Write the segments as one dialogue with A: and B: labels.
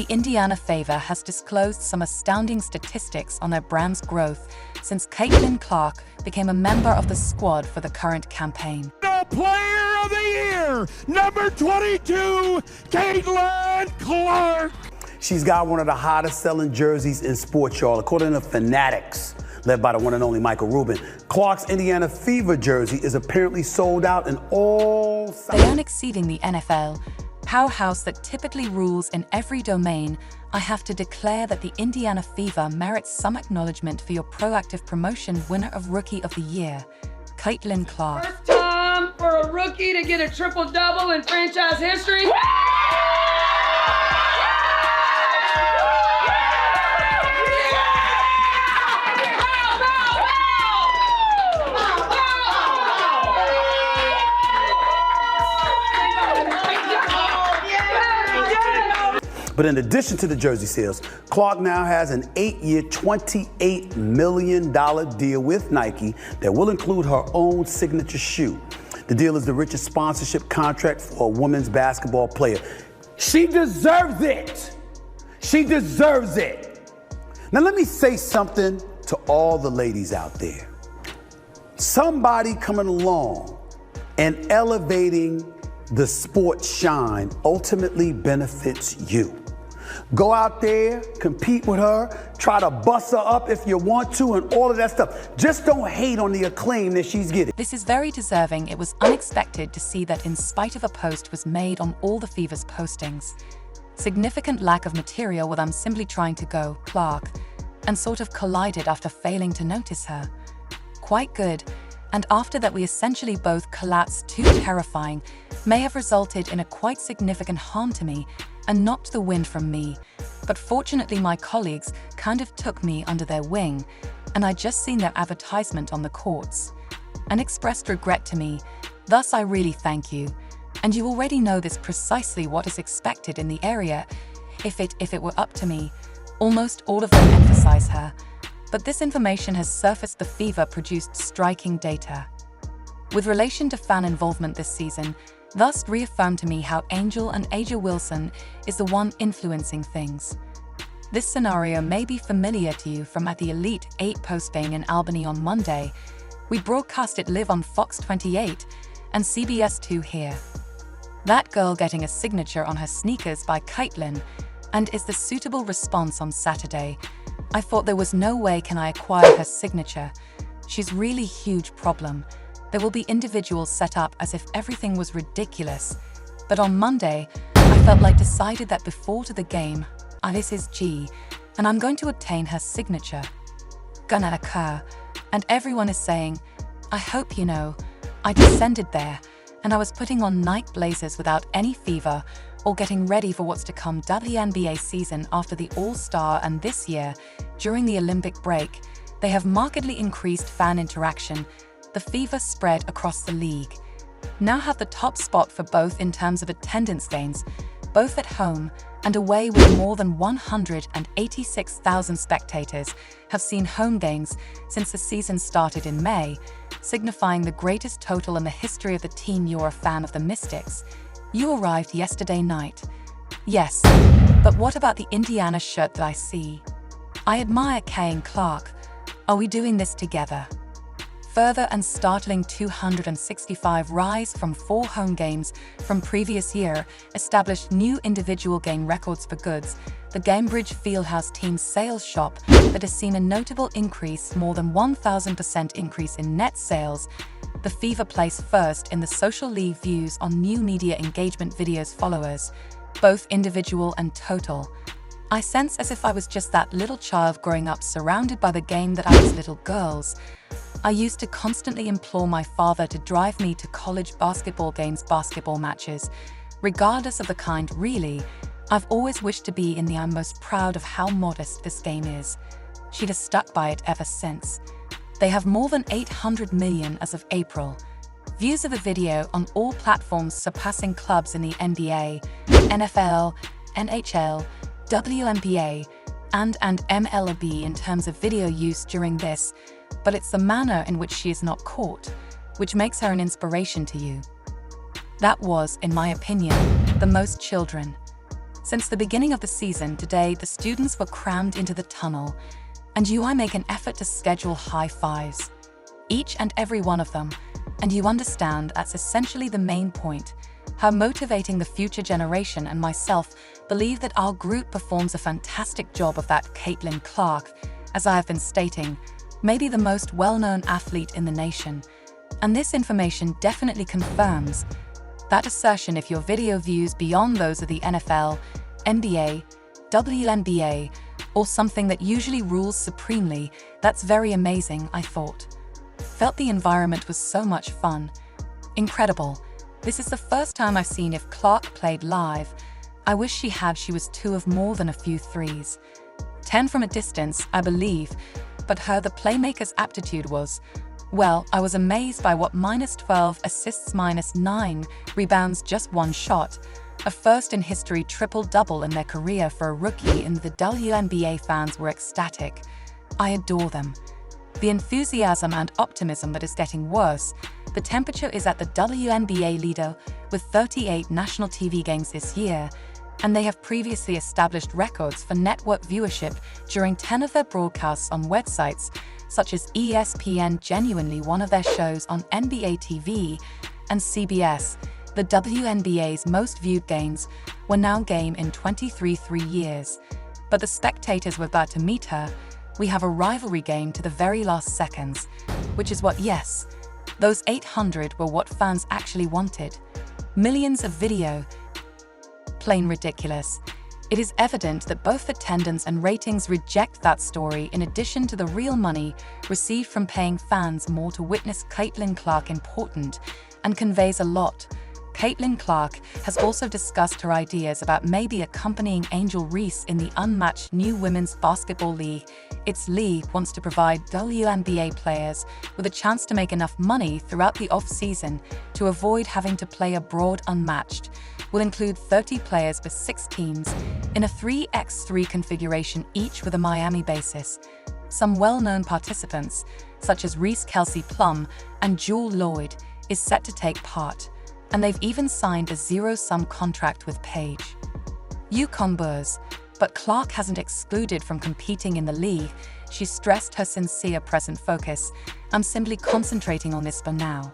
A: The Indiana Fever has disclosed some astounding statistics on their brand's growth since Caitlin Clark became a member of the squad for the current campaign.
B: The Player of the Year, number 22, Caitlin Clark.
C: She's got one of the hottest selling jerseys in sports, y'all. According to Fanatics, led by the one and only Michael Rubin, Clark's Indiana Fever jersey is apparently sold out in all
A: They aren't exceeding the NFL powerhouse that typically rules in every domain. I have to declare that the Indiana Fever merits some acknowledgement for your proactive promotion. Winner of Rookie of the Year, Caitlin Clark.
D: First time for a rookie to get a triple-double in franchise history.
C: But in addition to the jersey sales, Clark now has an 8-year, $28 million deal with Nike that will include her own signature shoe. The deal is the richest sponsorship contract for a women's basketball player. She deserves it. She deserves it. Now let me say something to all the ladies out there. Somebody coming along and elevating the sports shine ultimately benefits you. Go out there, compete with her, try to bust her up if you want to, and all of that stuff. Just don't hate on the acclaim that she's getting.
A: This is very deserving. It was unexpected to see that in spite of a post was made on all the Fever's postings. Significant lack of material with I'm simply trying to go, Clark, and sort of collided after failing to notice her. Quite good. And after that we essentially both collapsed. Too terrifying, may have resulted in a quite significant harm to me and knocked the wind from me. But fortunately my colleagues kind of took me under their wing, and I just seen their advertisement on the courts and expressed regret to me. Thus I really thank you. And you already know this precisely what is expected in the area. If it were up to me, almost all of them emphasize her. But this information has surfaced. The Fever produced striking data with relation to fan involvement this season, thus reaffirmed to me how Angel and Aja Wilson is the one influencing things. This scenario may be familiar to you from at the Elite 8 postgame in Albany on Monday. We broadcast it live on Fox 28 and CBS 2 here. That girl getting a signature on her sneakers by Caitlin, and is the suitable response on Saturday. I thought there was no way can I acquire her signature. She's really huge problem. There will be individuals set up as if everything was ridiculous. But on Monday, I felt like decided that before to the game, this is G, and I'm going to obtain her signature. Gonna occur, and everyone is saying, I hope you know. I descended there, and I was putting on night blazers without any fever, or getting ready for what's to come WNBA season after the All-Star, and this year, during the Olympic break, they have markedly increased fan interaction. The Fever spread across the league. Now have the top spot for both in terms of attendance gains, both at home and away, with more than 186,000 spectators have seen home games since the season started in May, signifying the greatest total in the history of the team. You're a fan of the Mystics. You arrived yesterday night. Yes, but what about the Indiana shirt that I see? I admire Kay and Clark. Are we doing this together? Further and startling 265 rise from 4 home games from previous year established new individual game records for goods. The Gamebridge Fieldhouse team's sales shop that has seen a notable increase, more than 1,000% increase in net sales. The Fever placed first in the social league views on new media engagement videos followers, both individual and total. I sense as if I was just that little child growing up surrounded by the game that I was little girls. I used to constantly implore my father to drive me to college basketball games, basketball matches, regardless of the kind. Really, I've always wished to be in the. I'm most proud of how modest this game is. She'd have stuck by it ever since. They have more than 800 million as of April. Views of the video on all platforms, surpassing clubs in the NBA, NFL, NHL, WNBA, and MLB in terms of video use during this, but it's the manner in which she is not caught, which makes her an inspiration to you. That was, in my opinion, the most children. Since the beginning of the season today, the students were crammed into the tunnel, and I make an effort to schedule high fives. Each and every one of them, and you understand that's essentially the main point, how motivating the future generation and myself believe that our group performs a fantastic job of that. Caitlin Clark, as I have been stating, maybe the most well-known athlete in the nation, and this information definitely confirms that assertion. If your video views beyond those of the NFL, NBA, WNBA, or something that usually rules supremely, that's very amazing, I thought. Felt the environment was so much fun. Incredible. This is the first time I've seen if Clark played live. I wish she had. She was 2 of more than a few threes. 10 from a distance, I believe, but the playmaker's aptitude was, well, I was amazed by what -12 assists, -9 rebounds, just 1 shot. A first in history triple-double in their career for a rookie, and the WNBA fans were ecstatic. I adore them. The enthusiasm and optimism that is getting worse. The temperature is at the WNBA leader with 38 national TV games this year, and they have previously established records for network viewership during 10 of their broadcasts on websites such as ESPN. Genuinely one of their shows on NBA TV and CBS. The WNBA's most viewed games were now game in 23 years. But the spectators were about to meet her. We have a rivalry game to the very last seconds, which is what, yes, those 800 were what fans actually wanted. Millions of video. Plain ridiculous. It is evident that both attendance and ratings reject that story, in addition to the real money received from paying fans more to witness Caitlin Clark. Important and conveys a lot. Caitlin Clark has also discussed her ideas about maybe accompanying Angel Reese in the unmatched new Women's Basketball League. Its league wants to provide WNBA players with a chance to make enough money throughout the off-season to avoid having to play abroad. Unmatched will include 30 players for 6 teams in a 3x3 configuration, each with a Miami basis. Some well-known participants, such as Reese Kelsey Plum and Jewel Lloyd, is set to take part, and they've even signed a zero-sum contract with Paige. UConn Buzz, but Clark hasn't excluded from competing in the league. She stressed her sincere present focus. I'm simply concentrating on this for now.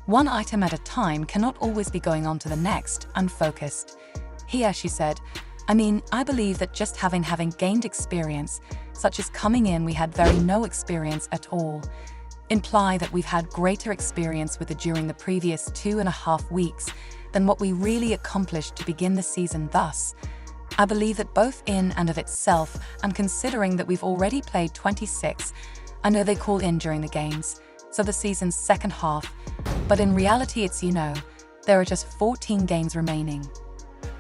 A: One item at a time, cannot always be going on to the next, unfocused. Here, she said, I believe that just having gained experience, such as coming in, we had very no experience at all. Imply that we've had greater experience with it during the previous 2.5 weeks than what we really accomplished to begin the season. Thus, I believe that both in and of itself, and considering that we've already played 26, I know they call in during the games, so the season's second half, but in reality it's, there are just 14 games remaining.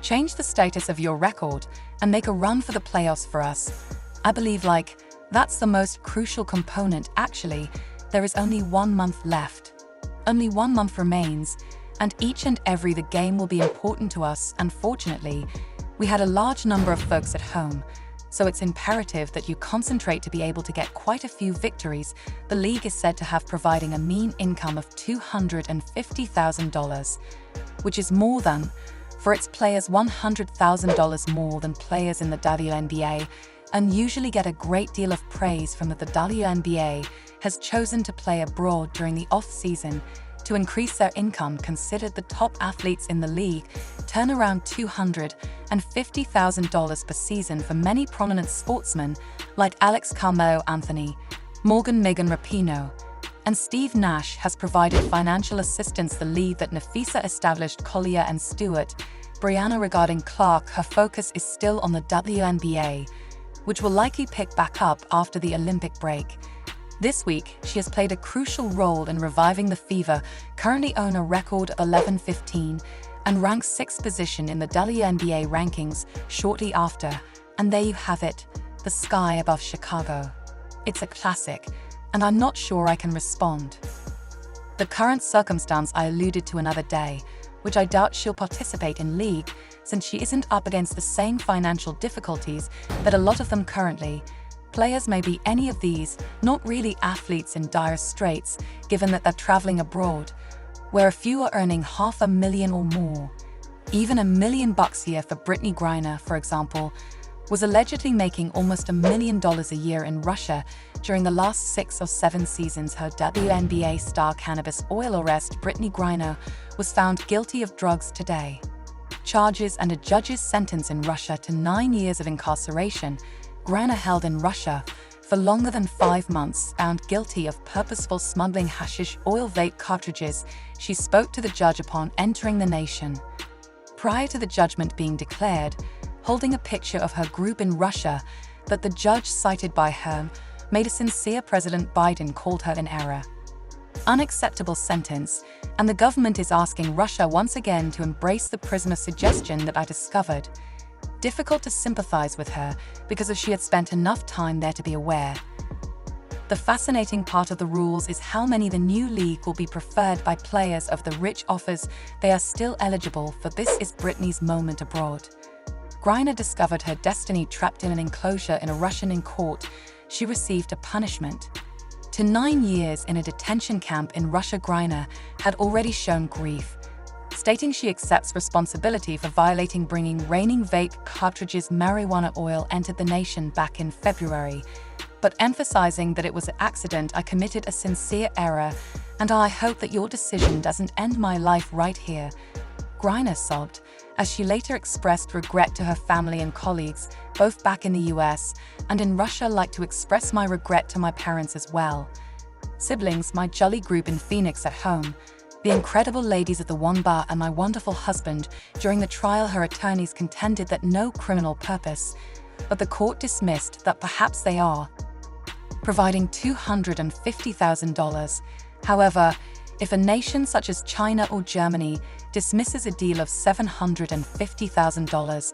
A: Change the status of your record and make a run for the playoffs for us. I believe that's the most crucial component. Actually, there is only 1 month left. Only 1 month remains, and each and every the game will be important to us. Unfortunately, we had a large number of folks at home, so it's imperative that you concentrate to be able to get quite a few victories. The league is said to have providing a mean income of $250,000, which is more than, for its players, $100,000 more than players in the WNBA, and usually get a great deal of praise from the WNBA has chosen to play abroad during the off-season to increase their income. Considered the top athletes in the league turn around $250,000 per season for many prominent sportsmen like Alex Carmelo Anthony, Megan Rapinoe, and Steve Nash has provided financial assistance. The lead that Nafisa established Collier and Stewart, Brianna. Regarding Clark, her focus is still on the WNBA, which will likely pick back up after the Olympic break. This week, she has played a crucial role in reviving the Fever, currently own a record of 11-15, and ranks 6th position in the WNBA rankings shortly after. And there you have it, the sky above Chicago. It's a classic, and I'm not sure I can respond. The current circumstance I alluded to another day, which I doubt she'll participate in league, since she isn't up against the same financial difficulties that a lot of them currently. Players may be any of these, not really athletes in dire straits, given that they're traveling abroad, where a few are earning $500,000 or more. Even $1 million a year for Brittney Griner, for example, was allegedly making almost $1 million a year in Russia during the last 6 or 7 seasons. Her WNBA star cannabis oil arrest, Brittney Griner, was found guilty of drugs today. Charges and a judge's sentence in Russia to 9 years of incarceration. Griner, held in Russia for longer than 5 months, found guilty of purposeful smuggling hashish oil vape cartridges. She spoke to the judge upon entering the nation. Prior to the judgment being declared, holding a picture of her group in Russia that the judge cited by her made a sincere President Biden called her in error. Unacceptable sentence, and the government is asking Russia once again to embrace the prisoner suggestion that I discovered. Difficult to sympathize with her because she had spent enough time there to be aware. The fascinating part of the rules is how many the new league will be preferred by players of the rich offers they are still eligible for. This is Brittney's moment abroad. Griner discovered her destiny trapped in an enclosure in a Russian court. She received a punishment. To 9 years in a detention camp in Russia. Griner had already shown grief, stating she accepts responsibility for violating bringing raining vape cartridges. Marijuana oil entered the nation back in February, but emphasizing that it was an accident. I committed a sincere error, and I hope that your decision doesn't end my life right here. Griner sobbed as she later expressed regret to her family and colleagues, both back in the US and in Russia. Like to express my regret to my parents as well. Siblings, my jolly group in Phoenix at home, the incredible ladies at the One Bar, and my wonderful husband. During the trial, her attorneys contended that no criminal purpose, but the court dismissed that perhaps they are, providing $250,000. However, if a nation such as China or Germany dismisses a deal of $750,000,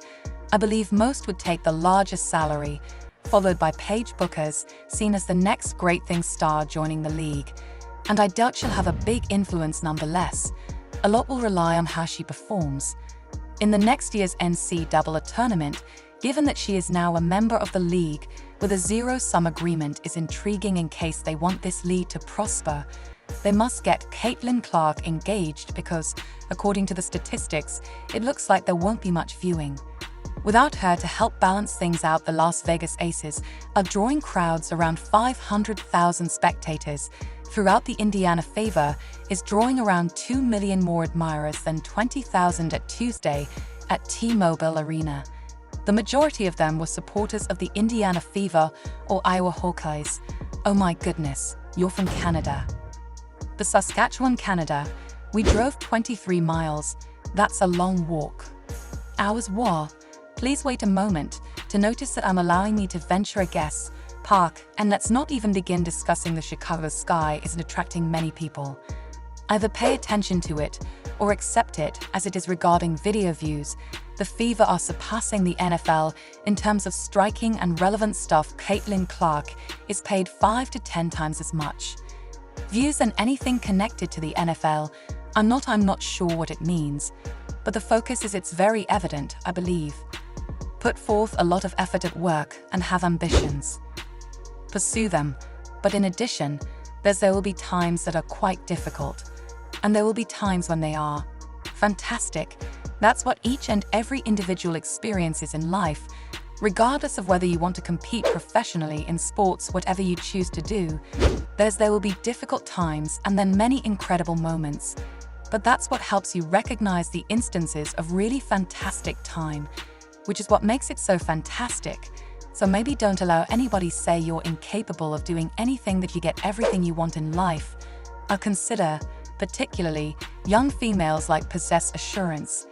A: I believe most would take the largest salary, followed by Paige Booker's, seen as the next great thing star joining the league. And I doubt she'll have a big influence nonetheless. A lot will rely on how she performs in the next year's NCAA tournament, given that she is now a member of the league with a zero-sum agreement. Is intriguing. In case they want this league to prosper, they must get Caitlin Clark engaged because, according to the statistics, it looks like there won't be much viewing. Without her to help balance things out, the Las Vegas Aces are drawing crowds around 500,000 spectators. Throughout the Indiana Fever is drawing around 2 million more admirers than 20,000 at Tuesday at T-Mobile Arena. The majority of them were supporters of the Indiana Fever or Iowa Hawkeyes. Oh my goodness, you're from Canada. The Saskatchewan, Canada. We drove 23 miles. That's a long walk. Hours war. Please wait a moment to notice that I'm allowing me to venture a guess. Park, and let's not even begin discussing the Chicago sky isn't attracting many people. Either pay attention to it or accept it as it is. Regarding video views, the Fever are surpassing the NFL in terms of striking and relevant stuff. Caitlin Clark is paid 5 to 10 times as much views than anything connected to the NFL. I'm not sure what it means, but the focus is it's very evident, I believe. Put forth a lot of effort at work and have ambitions. Pursue them, but in addition, there will be times that are quite difficult, and there will be times when they are fantastic. That's what each and every individual experiences in life, regardless of whether you want to compete professionally in sports. Whatever you choose to do, there will be difficult times and then many incredible moments. But that's what helps you recognize the instances of really fantastic time, which is what makes it so fantastic. So maybe don't allow anybody say you're incapable of doing anything, that you get everything you want in life. I'll consider, particularly, young females possess assurance.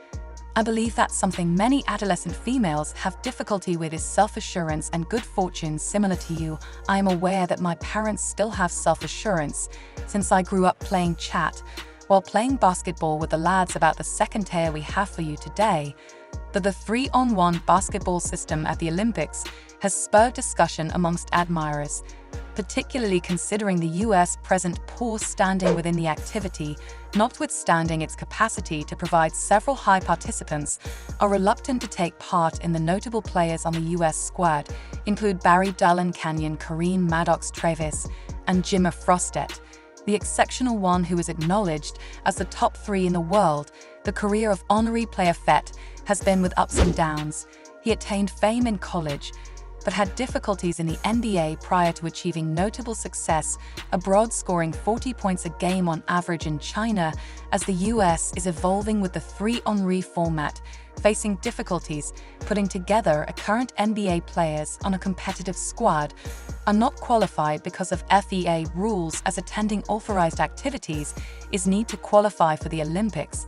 A: I believe that's something many adolescent females have difficulty with, is self-assurance and good fortune. Similar to you, I am aware that my parents still have self-assurance since I grew up playing chat while playing basketball with the lads about the second tier we have for you today. That the 3-on-1 basketball system at the Olympics has spurred discussion amongst admirers, particularly considering the US present poor standing within the activity. Notwithstanding its capacity to provide, several high participants are reluctant to take part in. The notable players on the US squad include Barry Dullen, Canyon, Kareem Maddox, Travis, and Jimmer Frostet. The exceptional one who is acknowledged as the top 3 in the world the career of Henri Playfet has been with ups and downs. He attained fame in college, but had difficulties in the NBA prior to achieving notable success abroad, scoring 40 points a game on average in China as the US is evolving with the 3-on-3 format, facing difficulties putting together a current NBA players on a competitive squad, are not qualified because of FEA rules, as attending authorized activities is need to qualify for the Olympics.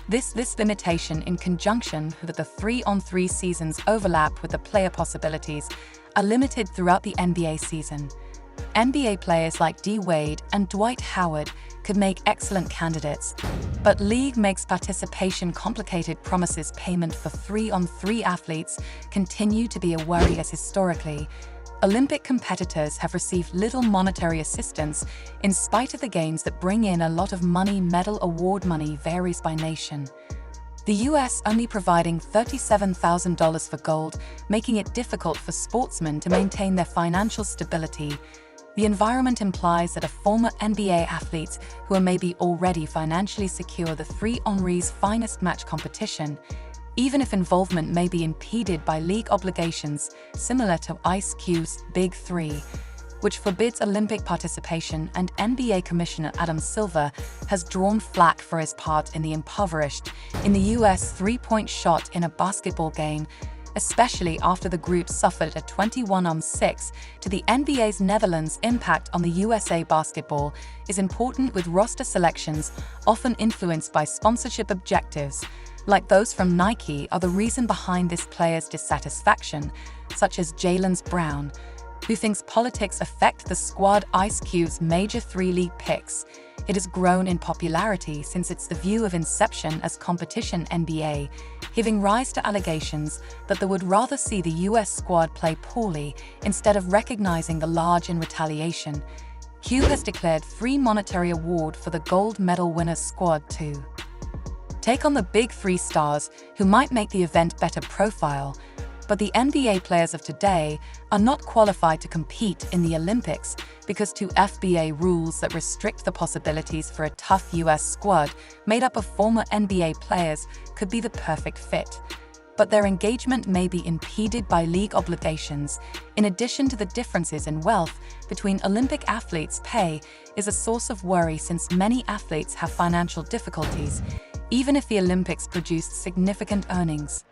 A: This limitation, in conjunction with the 3-on-3 seasons overlap with the player possibilities, are limited throughout the NBA season. NBA players like D. Wade and Dwight Howard could make excellent candidates, but league makes participation complicated. Promises payment for 3-on-3 athletes continue to be a worry, as historically, Olympic competitors have received little monetary assistance in spite of the games that bring in a lot of money. Medal award money varies by nation. The US only providing $37,000 for gold, making it difficult for sportsmen to maintain their financial stability. The environment implies that a former NBA athletes who are maybe already financially secure the 3-on-3's finest match competition, even if involvement may be impeded by league obligations similar to Ice Cube's Big Three, which forbids Olympic participation, and NBA Commissioner Adam Silver has drawn flack for his part in the impoverished in the US three-point shot in a basketball game, especially after the group suffered a 21-6 to the NBA's Netherlands. Impact on the USA basketball is important, with roster selections often influenced by sponsorship objectives, like those from Nike, are the reason behind this player's dissatisfaction, such as Jaylen Brown, who thinks politics affect the squad. Ice Cube's major 3-league picks. It has grown in popularity since it's the view of inception as competition NBA, giving rise to allegations that they would rather see the US squad play poorly instead of recognizing the large in retaliation. Cube has declared 3 monetary award for the gold medal winners squad to take on the Big Three stars who might make the event better profile, but the NBA players of today are not qualified to compete in the Olympics because 2 FBA rules that restrict the possibilities for a tough US squad made up of former NBA players could be the perfect fit. But their engagement may be impeded by league obligations. In addition to the differences in wealth between Olympic athletes, pay is a source of worry since many athletes have financial difficulties, even if the Olympics produced significant earnings.